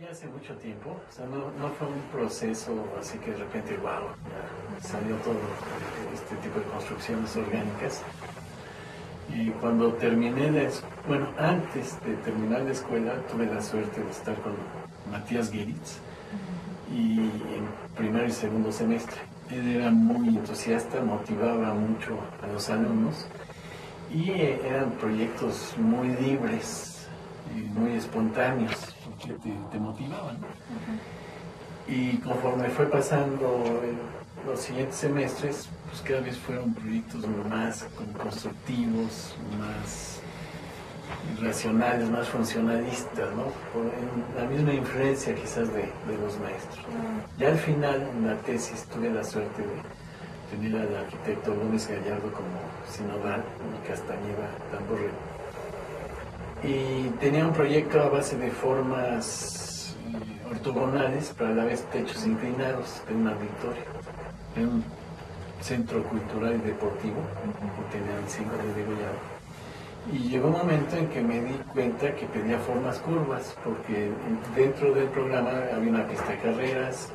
ya hace mucho tiempo, o sea, no fue un proceso así que de repente, wow, ya salió todo este tipo de construcciones orgánicas. Y cuando terminé bueno, antes de terminar la escuela, tuve la suerte de estar con Matías Geritz y en primer y segundo semestre. Él era muy entusiasta, motivaba mucho a los alumnos y eran proyectos muy libres y muy espontáneos que te motivaban. Y conforme fue pasando los siguientes semestres, pues cada vez fueron proyectos más constructivos, más racionales, más funcionalistas, ¿no? Por la misma influencia quizás de los maestros. Ya al final, en la tesis, tuve la suerte de tener al arquitecto Gómez Gallardo como sinodal y Castañeda Tamborre. Y tenía un proyecto a base de formas ortogonales, pero a la vez techos inclinados de un auditorio, de un centro cultural y deportivo que tenía el siglo de Degollado. Y llegó un momento en que me di cuenta que pedía formas curvas, porque dentro del programa había una pista de carreras,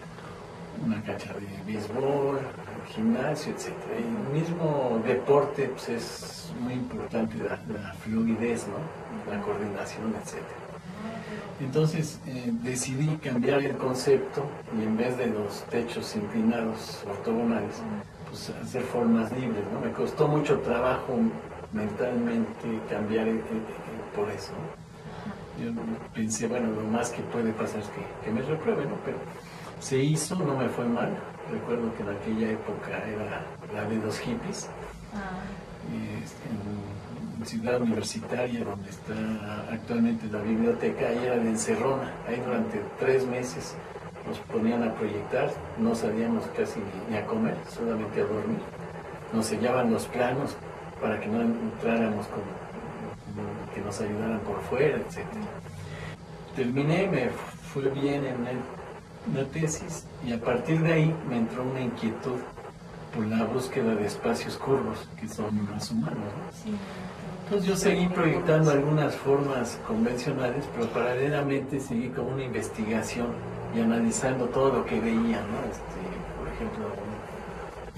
una cancha de béisbol, gimnasio, etc. Y el mismo deporte pues, es muy importante, la fluidez, ¿no? La coordinación, etc. Entonces decidí cambiar el concepto y en vez de los techos inclinados ortogonales, pues hacer formas libres, ¿no? Me costó mucho trabajo mentalmente cambiar por eso, ¿no? Yo pensé, bueno, lo más que puede pasar es que me reprueben, ¿no? Pero se hizo, no me fue mal. Recuerdo que en aquella época era la de los hippies. En Ciudad Universitaria, donde está actualmente la biblioteca, ahí era de encerrona. Ahí durante 3 meses nos ponían a proyectar, no salíamos casi ni a comer, solamente a dormir. Nos sellaban los planos para que no entráramos que nos ayudaran por fuera, etc. Terminé, me fue bien en la tesis y a partir de ahí me entró una inquietud por la búsqueda de espacios curvos que son más humanos, ¿no? Sí. Entonces yo seguí proyectando algunas formas convencionales, pero paralelamente seguí con una investigación y analizando todo lo que veía, ¿no? Por ejemplo,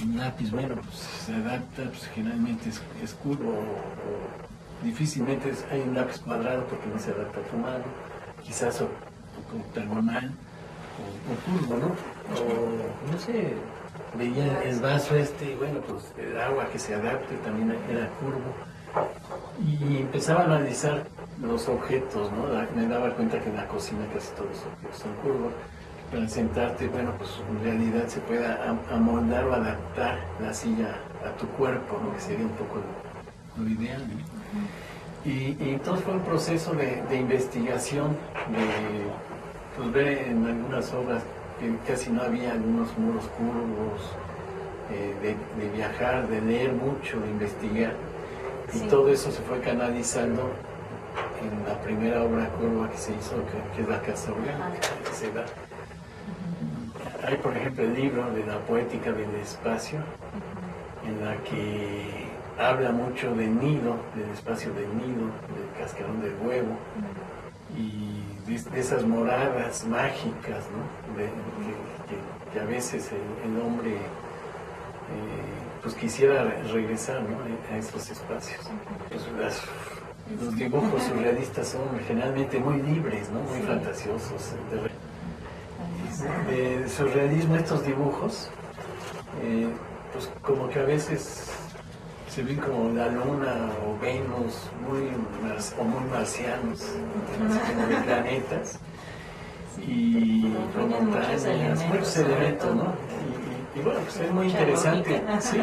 un lápiz, bueno, pues se adapta, pues generalmente es curvo o difícilmente hay un lápiz cuadrado porque no se adapta a tu mano, quizás octagonal o curvo, ¿no? O no sé, veía el vaso y bueno, pues el agua que se adapte también era curvo. Y empezaba a analizar los objetos, ¿no? Me daba cuenta que en la cocina casi todos los objetos son curvos. Para sentarte, bueno, pues en realidad se puede amoldar o adaptar la silla a tu cuerpo, ¿no? Que sería un poco lo ideal, ¿no? Y entonces fue un proceso de investigación, de pues, ver en algunas obras que casi no había algunos muros curvos, de viajar, de leer mucho, de investigar. Y sí, todo eso se fue canalizando en la primera obra curva que se hizo, que es la Casa Orgánica, que se da. Hay, por ejemplo, el libro de la poética del espacio, en la que habla mucho del nido, del espacio del nido, del cascarón del huevo, y de esas moradas mágicas, ¿no? Que a veces el hombre pues quisiera regresar, ¿no? A esos espacios. Pues los dibujos surrealistas son generalmente muy libres, ¿no? Muy fantasiosos. De surrealismo estos dibujos, pues como que a veces se ven como la luna o Venus muy marcianos, como de planetas y con montañas, muchos elementos, ¿no? Y bueno, pues es muy interesante, sí,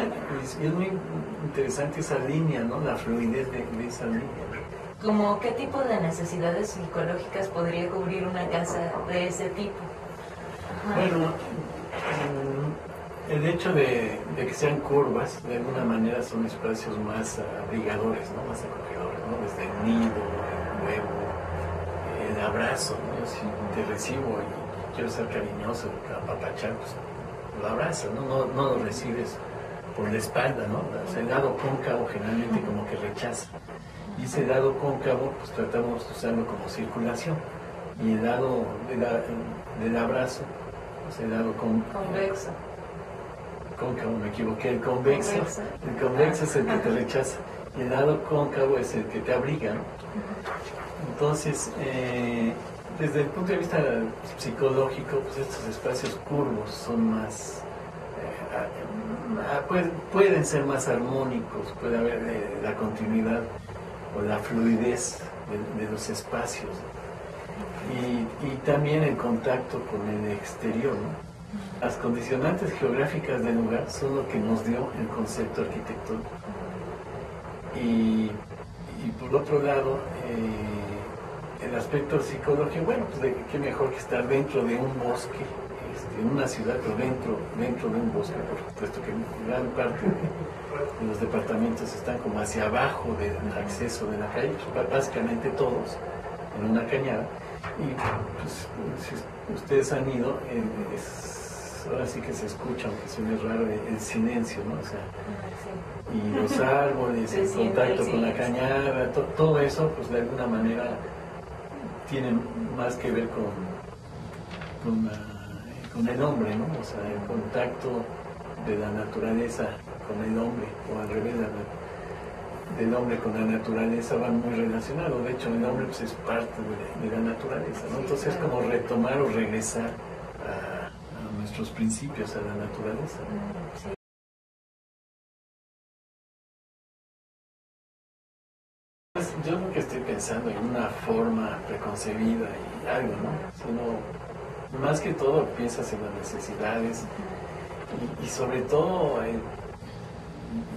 es muy interesante esa línea, ¿no? La fluidez de esa línea. ¿Cómo qué tipo de necesidades psicológicas podría cubrir una casa de ese tipo? Bueno, el hecho de que sean curvas, de alguna manera son espacios más abrigadores, ¿no? Más acogedores, ¿no? Desde el nido, el huevo, el abrazo, ¿no? Yo si te recibo y quiero ser cariñoso, apapachar, pues lo abrazas, ¿no? No lo recibes por la espalda, ¿no? O sea, el lado cóncavo generalmente como que rechaza. Y ese lado cóncavo, pues tratamos de usarlo como circulación. y el lado del abrazo, o sea, el lado convexo. Cóncavo, me equivoqué, el convexo es el que te rechaza y el lado cóncavo es el que te abriga, ¿no? Entonces, desde el punto de vista psicológico, pues estos espacios curvos son más, pueden ser más armónicos, puede haber la continuidad o la fluidez de los espacios, ¿no? Y también el contacto con el exterior, ¿no? Las condicionantes geográficas del lugar son lo que nos dio el concepto arquitectónico. Y por otro lado, el aspecto psicológico, bueno, pues qué mejor que estar dentro de un bosque, en una ciudad, pero dentro de un bosque, por supuesto que gran parte de los departamentos están como hacia abajo del acceso de la calle, pues básicamente todos en una cañada. Y pues, si ustedes han ido, ahora sí que se escucha, aunque suene raro, el silencio, ¿no? O sea, y los árboles, el contacto con la cañada, todo eso, pues de alguna manera tiene más que ver con el hombre, ¿no? O sea, el contacto de la naturaleza con el hombre, o al revés, del hombre con la naturaleza van muy relacionados. De hecho, el hombre pues, es parte de la naturaleza, ¿no? Entonces es como retomar o regresar a nuestros principios, a la naturaleza, ¿no? Yo lo que estoy pensando en una forma preconcebida y algo, ¿no? Sino, más que todo piensas en las necesidades y sobre todo en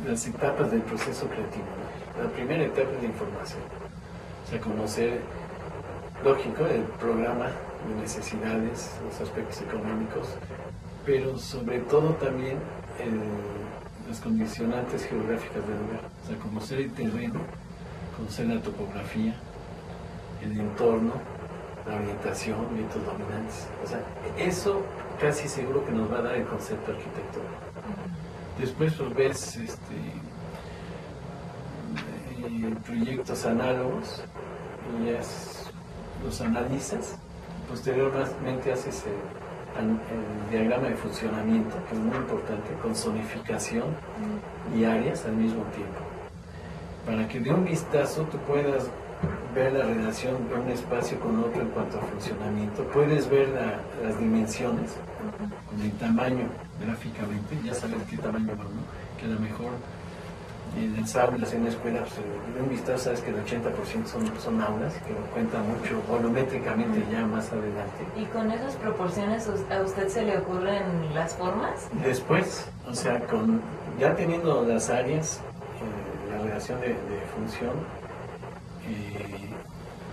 las etapas del proceso creativo, ¿no? La primera etapa es la información, o sea, conocer, lógico, el programa de necesidades, los aspectos económicos, pero sobre todo también las condicionantes geográficas del lugar, o sea, conocer el terreno, conocer la topografía, el entorno, la orientación, vientos dominantes. O sea, eso casi seguro que nos va a dar el concepto arquitectónico. Después pues ves proyectos análogos y los analizas. Posteriormente haces el diagrama de funcionamiento, que es muy importante, con zonificación y áreas al mismo tiempo, para que de un vistazo tú puedas ver la relación de un espacio con otro en cuanto a funcionamiento. Puedes ver las dimensiones, con el tamaño gráficamente, ya sabes qué tamaño va, ¿no? Que a lo mejor en las aulas, en la escuela, pues, de un vistazo sabes que el 80% son aulas, que lo cuenta mucho volumétricamente ya más adelante. ¿Y con esas proporciones a usted se le ocurren las formas? Después, o sea, ya teniendo las áreas, la relación de función,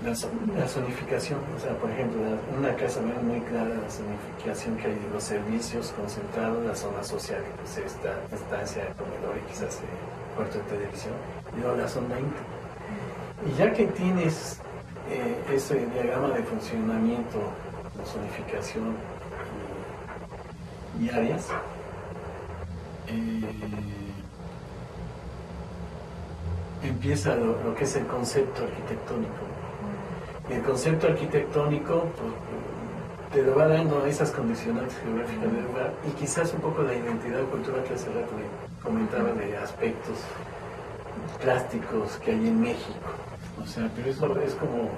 la zonificación, o sea, por ejemplo, una casa muy clara, la zonificación que hay de los servicios concentrados, la zona social, pues esta estancia de comedor y quizás cuarto de televisión, y luego la zona íntima. Y ya que tienes ese diagrama de funcionamiento, la zonificación y áreas, empieza lo que es el concepto arquitectónico. Y el concepto arquitectónico pues, te lo va dando esas condicionantes geográficas del lugar y quizás un poco la identidad cultural que hace rato comentaba de aspectos plásticos que hay en México. O sea, pero eso es como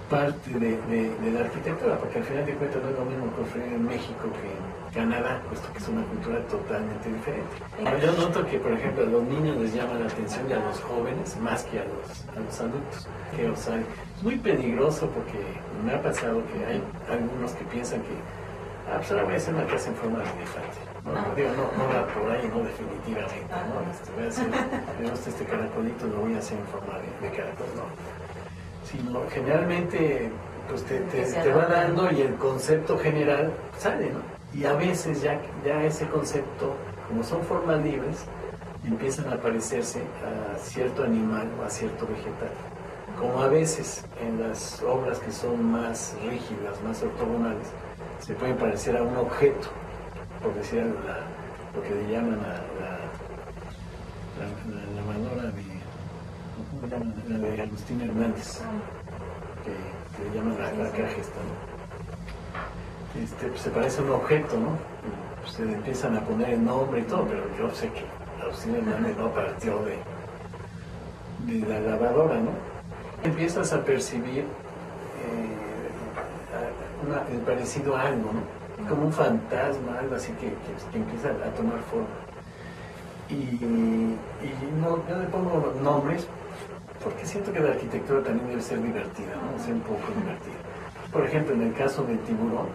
parte de la arquitectura, porque al final de cuentas no es lo mismo construir en México que en Canadá, puesto que es una cultura totalmente diferente. Yo noto que, por ejemplo, a los niños les llama la atención y a los jóvenes más que a los adultos. Que, o sea, es muy peligroso porque me ha pasado que hay algunos que piensan que pues ahora voy a hacer una casa en forma de elefante. No va por ahí, no definitivamente, ¿no? Voy a hacer, me gusta este caracolito, lo voy a hacer en forma de caracol, no. Sino generalmente pues te va dando y el concepto general sale, ¿no? Y a veces ya ese concepto, como son formas libres, empiezan a parecerse a cierto animal o a cierto vegetal. Como a veces en las obras que son más rígidas, más ortogonales, se pueden parecer a un objeto, por decir lo que le llaman la lavadora de... ¿Cómo le llaman? La de Agustín Hernández, le llaman la caja esta, ¿no? Pues se parece a un objeto, ¿no? Y, pues, se le empiezan a poner el nombre y todo, pero yo sé que Agustín Hernández no partió de la lavadora, ¿no? Empiezas a percibir el parecido a algo, ¿no? Como un fantasma, algo así que empieza a tomar forma. Y no, yo le pongo nombres porque siento que la arquitectura también debe ser divertida, ¿no? Ser un poco divertida. Por ejemplo, en el caso del tiburón,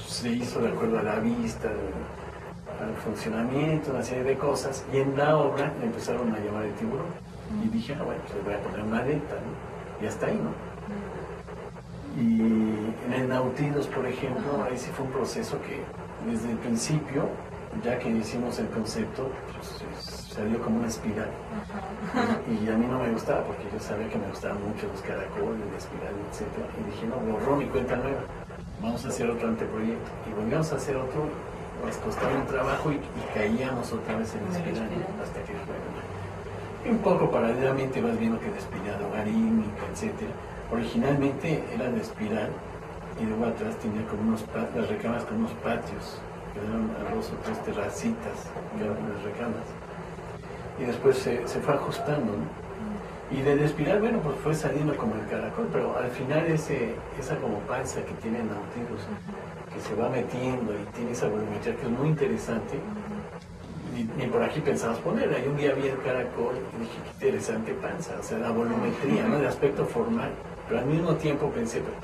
se hizo de acuerdo a la vista, al funcionamiento, una serie de cosas, y en la obra le empezaron a llamar el tiburón. Y dije, bueno, pues le voy a poner una aleta, ¿no? Y hasta ahí, ¿no? Y en el Nautilus, por ejemplo, ahí sí fue un proceso que desde el principio, ya que hicimos el concepto, pues, salió como una espiral. Y a mí no me gustaba, porque yo sabía que me gustaban mucho los caracoles, la espiral, etc. Y dije, no, borrón y cuenta nueva. Vamos a hacer otro anteproyecto. Y volvíamos a hacer otro, nos costaba un trabajo y caíamos otra vez en la espiral, hasta que fue. Un poco paralelamente vas viendo que la espiral logarítmica, etc. Originalmente era la espiral y luego atrás tenía como las recámaras con unos patios, que eran 2 o 3 terracitas, que eran las recámaras. Y después se fue ajustando, ¿no? Y del espiral, bueno, pues fue saliendo como el caracol, pero al final esa como panza que tiene el Nautilus, que se va metiendo y tiene esa volumetría que es muy interesante, ni por aquí pensabas ponerla. Y un día vi el caracol y dije, qué interesante panza, o sea, la volumetría, ¿no? El aspecto formal, pero al mismo tiempo pensé, pues,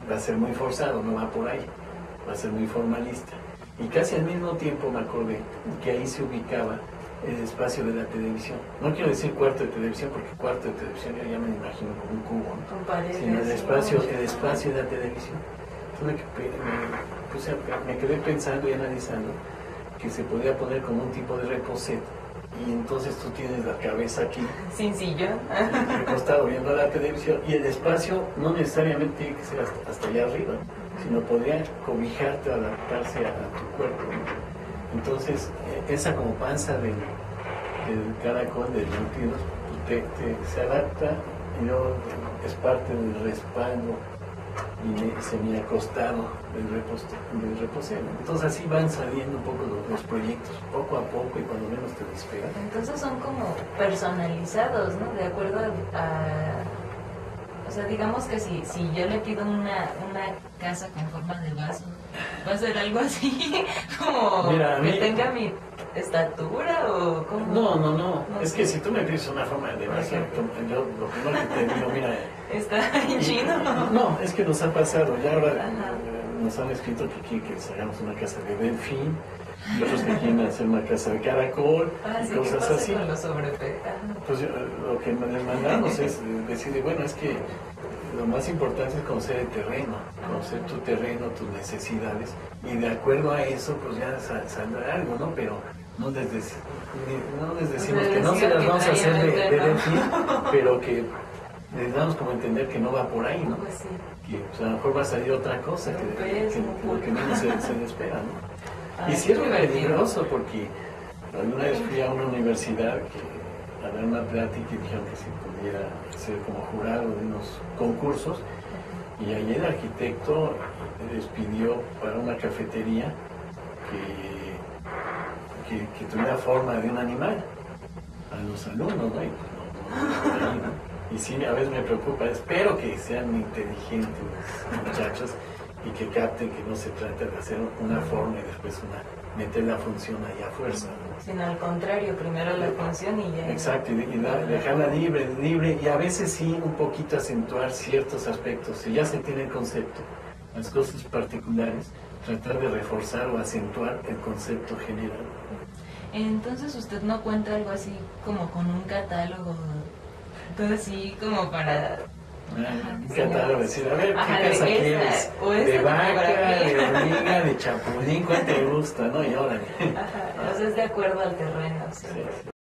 va a ser muy forzado, no va por ahí, va a ser muy formalista. Y casi al mismo tiempo me acordé que ahí se ubicaba el espacio de la televisión. No quiero decir cuarto de televisión, porque cuarto de televisión yo ya me imagino como un cubo, ¿no? Sino el espacio de la televisión. Entonces me quedé pensando y analizando que se podía poner como un tipo de reposet, y entonces tú tienes la cabeza aquí, sin sillón, recostado viendo la televisión, y el espacio no necesariamente tiene que ser hasta allá arriba, sino podría cobijarte, adaptarse a tu cuerpo, ¿no? Entonces esa como panza del caracol, del Nautilus, pues se adapta y luego es parte del respaldo y semi-acostado del reposero. Entonces así van saliendo un poco los proyectos, poco a poco, y cuando menos te lo esperas. Entonces son como personalizados, ¿no? De acuerdo a... O sea, digamos que si yo le pido una casa con forma de vaso, ¿va a ser algo así? Como mira, que tenga mi estatura o cómo? No. Es que si tú me pides una forma de vaso, yo lo primero que te digo, mira... ¿Está en chino? No, es que nos ha pasado, ya ahora nos han escrito que quieren que les hagamos una casa de delfín, y otros que quieren hacer una casa de caracol, y sí, cosas ¿qué pasa así. con los sobrepesos? Pues lo que les mandamos es decir, bueno, es que lo más importante es conocer el terreno, conocer tu terreno, tus necesidades, y de acuerdo a eso, pues ya saldrá algo, ¿no? Pero no les decimos que no se las vamos a hacer de delfín, pero que les damos como a entender que no va por ahí, ¿no? Pues sí. Que pues, a lo mejor va a salir otra cosa que lo que menos se le espera, ¿no? Y sí es muy peligroso, porque alguna vez fui a una universidad a dar una plática y dijeron que si pudiera ser como jurado de unos concursos, y allí el arquitecto les pidió para una cafetería que tuviera forma de un animal a los alumnos, ¿no? Y pues no. Y sí, a veces me preocupa, espero que sean inteligentes los muchachos y que capten que no se trata de hacer una forma y después meter la función ahí a fuerza, ¿no? Sino al contrario, primero la función y ya... Exacto, y dejarla libre, y a veces sí un poquito acentuar ciertos aspectos. Si ya se tiene el concepto, las cosas particulares, tratar de reforzar o acentuar el concepto general. Entonces usted no cuenta algo así como con un catálogo, todo así como para... Un catálogo, decir, a ver, ¿qué casa quieres? De vaca, de hormiga, de chapulín, ¿cuál te gusta? ¿No? Y órale. O sea, es de acuerdo al terreno, sí. Sí.